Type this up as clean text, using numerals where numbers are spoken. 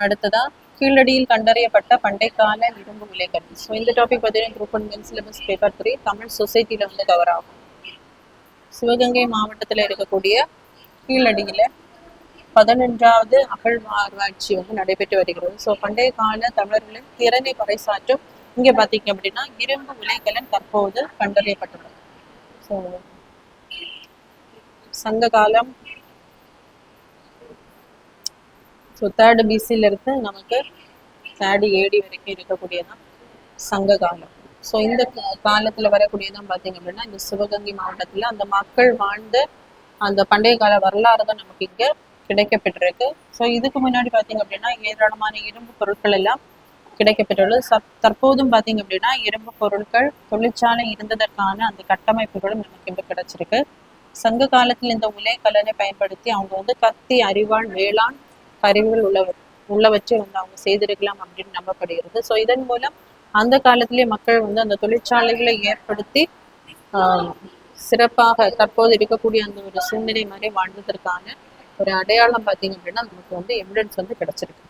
அடுத்ததா கீழடியில் கண்டறியப்பட்ட பண்டைக்கால இரும்பு உலைகள். ஸோ இந்த டாபிக் பார்த்தீங்கன்னா group one main syllabus paper 3 Tamil சொசைட்டியில் வந்து கவர் ஆகும். சிவகங்கை மாவட்டத்தில் இருக்கக்கூடிய கீழடியில் 11வது அகழ்வாராய்ச்சி வந்து நடைபெற்று வருகிறது. ஸோ பண்டைய கால தமிழர்களின் திறனை பறைசாற்றும் இங்கே பார்த்தீங்க அப்படின்னா இரும்பு உலைக்கலன் தற்போது கண்டறியப்பட்டுள்ளது. ஸோ சங்க காலம், ஸோ தேர்டு பிசில இருந்து நமக்கு தேர்டு ஏடி வரைக்கும் இருக்கக்கூடியதான் சங்க காலம். ஸோ இந்த காலத்துல வரக்கூடியதான் பார்த்தீங்க அப்படின்னா இந்த சிவகங்கை மாவட்டத்துல அந்த மக்கள் வாழ்ந்த அந்த பண்டைய கால வரலாறு தான் நமக்கு இங்க கிடைக்கப்பட்டிருக்கு. ஸோ இதுக்கு முன்னாடி பார்த்தீங்க அப்படின்னா ஏராளமான இரும்பு பொருட்கள் எல்லாம் கிடைக்கப்பெற்றுள்ளது. தற்போதும் பார்த்தீங்க அப்படின்னா இரும்பு பொருட்கள் தொழிற்சாலை இருந்ததற்கான அந்த கட்டமைப்புகளும் நமக்கு இங்க கிடைச்சிருக்கு. சங்க காலத்தில் இந்த உலை கலனை பயன்படுத்தி அவங்க வந்து கத்தி, அரிவாள், வேளாண் கருவிகள் உள்ளவற்றை வந்து அவங்க செய்திருக்கலாம் அப்படின்னு நம்பப்படுகிறது. ஸோ இதன் மூலம் அந்த காலத்திலேயே மக்கள் வந்து அந்த தொழிற்சாலைகளை ஏற்படுத்தி சிறப்பாக தற்போது இருக்கக்கூடிய அந்த ஒரு சூழ்நிலை மாதிரி வாழ்ந்ததற்கான ஒரு அடையாளம் பார்த்தீங்க அப்படின்னா நமக்கு வந்து எவிடன்ஸ் வந்து கிடைச்சிருக்கு.